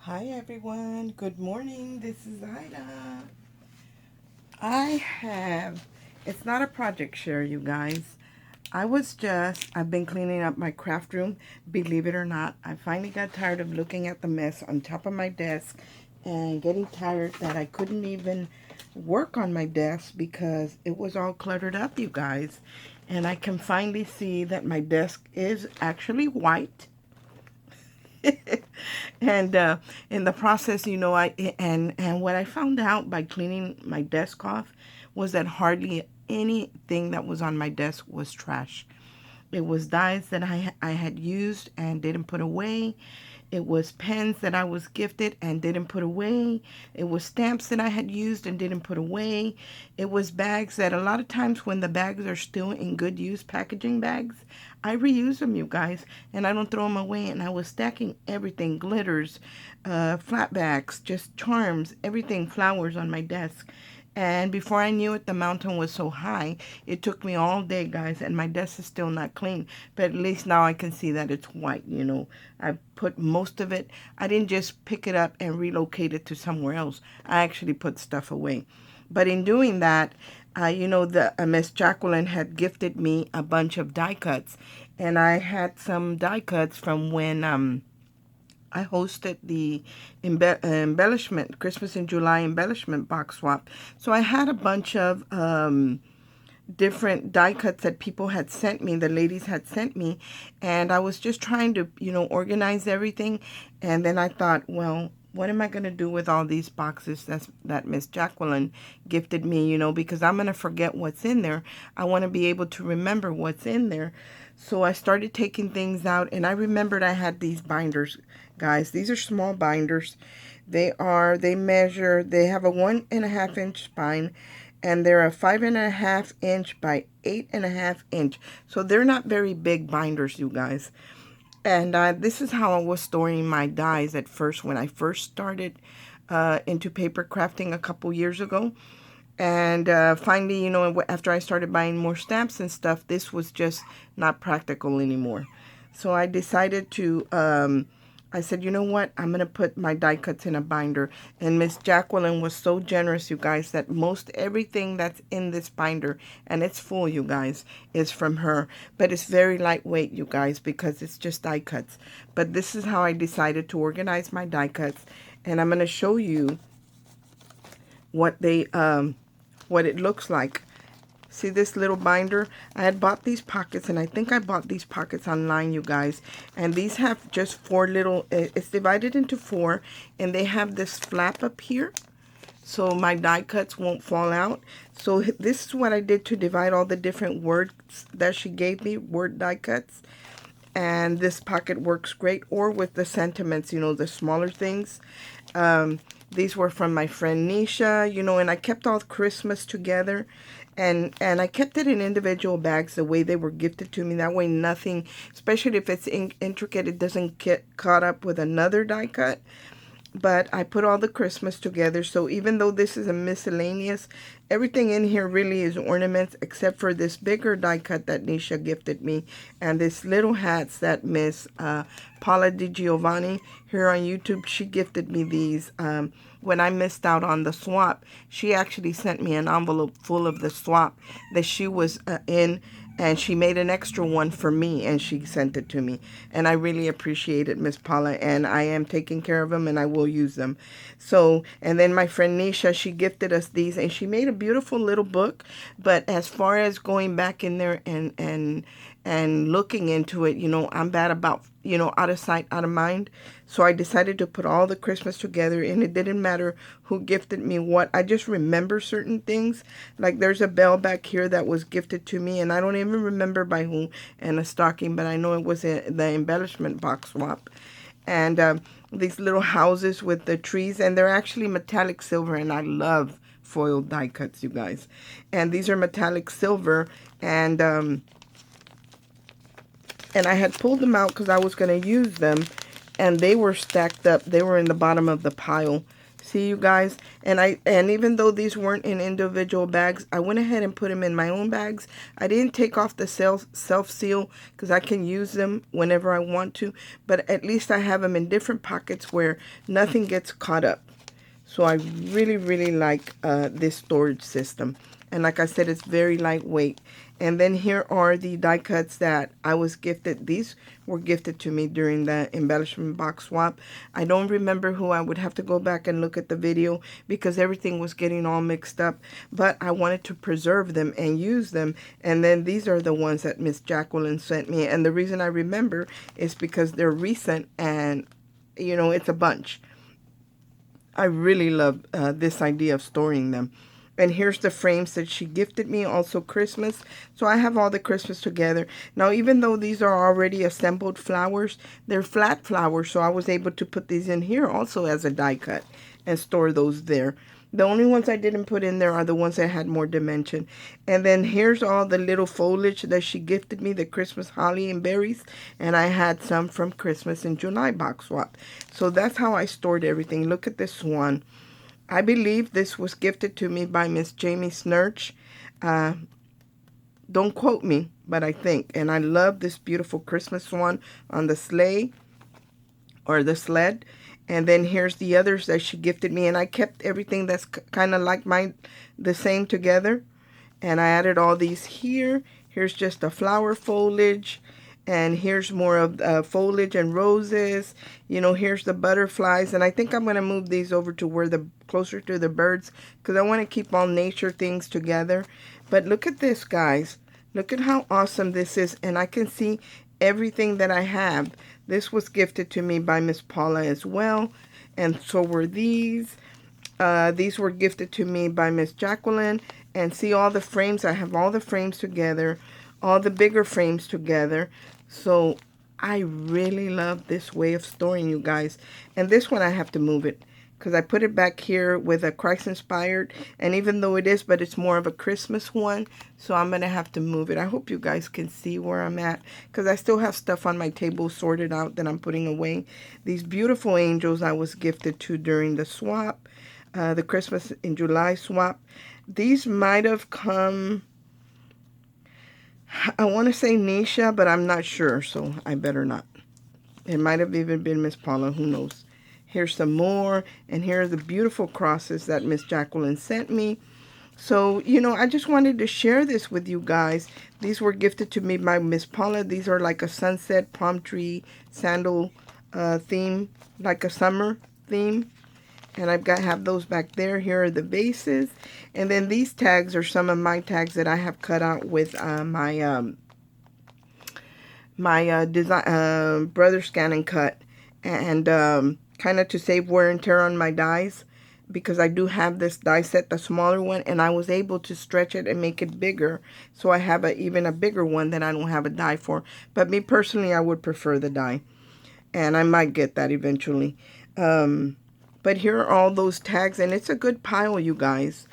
Hi everyone, good morning. This is Ida. It's not a project share, you guys. I've been cleaning up my craft room. Believe it or not, I finally got tired of looking at the mess on top of my desk and getting tired that I couldn't even work on my desk because it was all cluttered up, you guys. And I can finally see that my desk is actually white. And in the process, and what I found out by cleaning my desk off was that hardly anything that was on my desk was trash. It was dies that I had used and didn't put away. It was pens that I was gifted and didn't put away. It was stamps that I had used and didn't put away. It was bags that a lot of times when the bags are still in good use, packaging bags, I reuse them, you guys, and I don't throw them away. And I was stacking everything, glitters, flat backs, just charms, everything, flowers on my desk. And before I knew it, the mountain was so high. It took me all day, guys, and my desk is still not clean. But at least now I can see that it's white. I put most of it. I didn't just pick it up and relocate it to somewhere else. I actually put stuff away. But in doing that, the Miss Jacqueline had gifted me a bunch of die cuts. And I had some die cuts from when I hosted the embellishment, Christmas in July embellishment box swap. So I had a bunch of different die cuts that people had sent me, the ladies had sent me, and I was just trying to, organize everything. And then I thought, well, what am I going to do with all these boxes that Miss Jacqueline gifted me, because I'm going to forget what's in there. I want to be able to remember what's in there. So I started taking things out, and I remembered I had these binders, guys. These are small binders. They have a 1.5-inch spine, and they're a 5.5-inch by 8.5-inch. So they're not very big binders, you guys. And this is how I was storing my dies at first when I first started into paper crafting a couple years ago. And finally, after I started buying more stamps and stuff, this was just not practical anymore. So I decided I said, you know what? I'm going to put my die cuts in a binder. And Miss Jacqueline was so generous, you guys, that most everything that's in this binder, and it's full, you guys, is from her. But it's very lightweight, you guys, because it's just die cuts. But this is how I decided to organize my die cuts. And I'm going to show you what it looks like. See this little binder? I had bought these pockets, and I think I bought these pockets online, you guys. And these have just it's divided into 4, and they have this flap up here, so my die cuts won't fall out. So this is what I did to divide all the different words that she gave me, word die cuts. And this pocket works great, or with the sentiments, the smaller things. These were from my friend Nisha, and I kept all Christmas together. And I kept it in individual bags the way they were gifted to me. That way nothing, especially if it's intricate, it doesn't get caught up with another die cut. But I put all the Christmas together. So even though this is a miscellaneous, everything in here really is ornaments except for this bigger die cut that Nisha gifted me. And this little hats that Miss Paula Di Giovanni here on YouTube, she gifted me these. When I missed out on the swap, she actually sent me an envelope full of the swap that she was in. And she made an extra one for me, and she sent it to me. And I really appreciate it, Miss Paula. And I am taking care of them, and I will use them. So, and then my friend Nisha, she gifted us these, and she made a beautiful little book. But as far as going back in there and looking into it, I'm bad about, out of sight, out of mind. So I decided to put all the Christmas together, and it didn't matter who gifted me what. I just remember certain things. Like there's a bell back here that was gifted to me, and I don't even remember by who, and a stocking, but I know it was the embellishment box swap. And these little houses with the trees, and they're actually metallic silver, and I love foil die cuts, you guys. And these are metallic silver, and I had pulled them out because I was going to use them, and they were stacked up. They were in the bottom of the pile, See, you guys, and even though these weren't in individual bags, I went ahead and put them in my own bags. I didn't take off the self seal because I can use them whenever I want to, but at least I have them in different pockets where nothing gets caught up. So I really, really like this storage system. And like I said, it's very lightweight. And then here are the die cuts that I was gifted. These were gifted to me during the embellishment box swap. I don't remember who. I would have to go back and look at the video because everything was getting all mixed up. But I wanted to preserve them and use them. And then these are the ones that Miss Jacqueline sent me. And the reason I remember is because they're recent and, you know, it's a bunch. I really love this idea of storing them. And here's the frames that she gifted me, also Christmas. So I have all the Christmas together. Now, even though these are already assembled flowers, they're flat flowers. So I was able to put these in here also as a die cut and store those there. The only ones I didn't put in there are the ones that had more dimension. And then here's all the little foliage that she gifted me, the Christmas holly and berries. And I had some from Christmas in July box swap. So that's how I stored everything. Look at this swan. I believe this was gifted to me by Miss Jamie Snurch. Don't quote me, but I think. And I love this beautiful Christmas one on the sleigh or the sled. And then here's the others that she gifted me. And I kept everything that's kind of like the same together. And I added all these here. Here's just a flower foliage. And here's more of foliage and roses. You know, here's the butterflies. And I think I'm going to move these over to where closer to the birds, because I want to keep all nature things together. But look at this, guys. Look at how awesome this is. And I can see everything that I have. This was gifted to me by Miss Paula as well. And so were these. These were gifted to me by Miss Jacqueline. And see all the frames. I have all the frames together. All the bigger frames together. So I really love this way of storing, you guys. And this one I have to move it because I put it back here with a Christ inspired. And even though it is, but it's more of a Christmas one. So I'm going to have to move it. I hope you guys can see where I'm at because I still have stuff on my table sorted out that I'm putting away. These beautiful angels I was gifted to during the swap, the Christmas in July swap. These might have come... I want to say Nisha, but I'm not sure, so I better not. It might have even been Miss Paula, who knows. Here's some more, and here are the beautiful crosses that Miss Jacqueline sent me. So, you know, I just wanted to share this with you guys. These were gifted to me by Miss Paula. These are like a sunset, palm tree, sandal theme, like a summer theme. And have those back there. Here are the bases. And then these tags are some of my tags that I have cut out with my design Brother Scan and Cut. And kind of to save wear and tear on my dies. Because I do have this die set, the smaller one. And I was able to stretch it and make it bigger. So I have even a bigger one that I don't have a die for. But me personally, I would prefer the die. And I might get that eventually. But here are all those tags, and it's a good pile, you guys.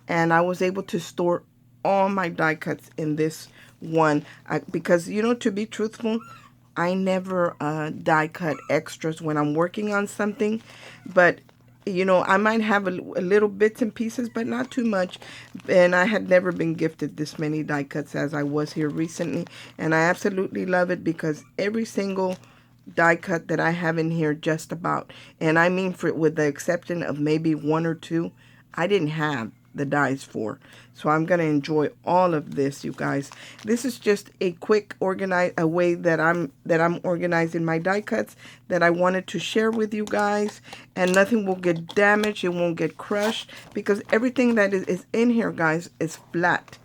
And I was able to store all my die cuts in this one. Because, you know, to be truthful, I never die cut extras when I'm working on something. But, you know, I might have a little bits and pieces, but not too much. And I had never been gifted this many die cuts as I was here recently. And I absolutely love it because every single die cut that I have in here, just about, and I mean with the exception of maybe one or two, I didn't have the dies for. So I'm going to enjoy all of this, you guys. This is just a quick a way that I'm organizing my die cuts that I wanted to share with you guys, and nothing will get damaged, it won't get crushed, because everything that is in here, guys, is flat.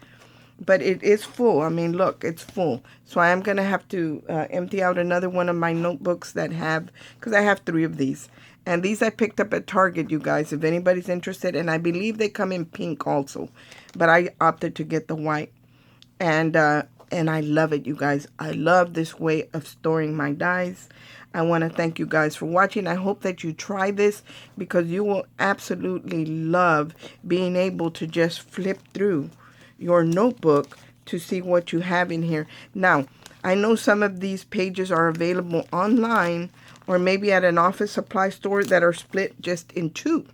But it is full. I mean, look, it's full. So I am going to have to empty out another one of my notebooks that have, because I have 3 of these. And these I picked up at Target, you guys, if anybody's interested. And I believe they come in pink also. But I opted to get the white. And I love it, you guys. I love this way of storing my dies. I want to thank you guys for watching. I hope that you try this because you will absolutely love being able to just flip through your notebook to see what you have in here. Now, I know some of these pages are available online or maybe at an office supply store that are split just in 2.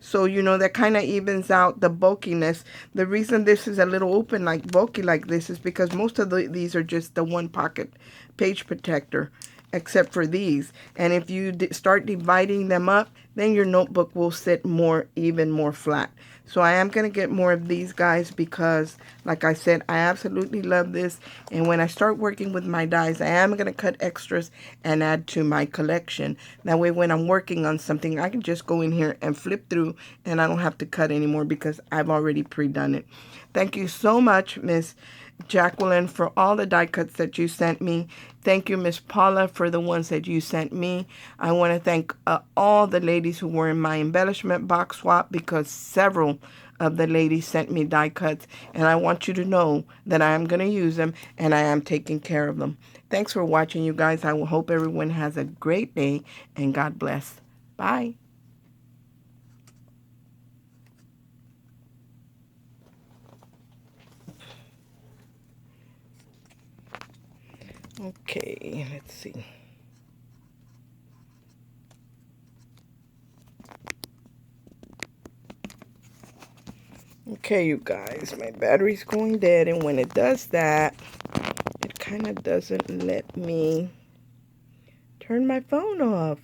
So, you know, that kind of evens out the bulkiness. The reason this is a little open, like bulky like this, is because most of these are just the one pocket page protector, except for these. And if you start dividing them up, then your notebook will sit even more flat. So I am going to get more of these guys because, like I said, I absolutely love this. And when I start working with my dies, I am going to cut extras and add to my collection. That way, when I'm working on something, I can just go in here and flip through, and I don't have to cut anymore because I've already pre-done it. Thank you so much, Miss Jacqueline, for all the die cuts that you sent me. Thank you, Miss Paula, for the ones that you sent me. I want to thank all the ladies who were in my embellishment box swap, because several of the ladies sent me die cuts, and I want you to know that I am going to use them and I am taking care of them. Thanks for watching, you guys. I hope everyone has a great day, and God bless. Bye. Okay, let's see. Okay, you guys, my battery's going dead, and when it does that, it kind of doesn't let me turn my phone off.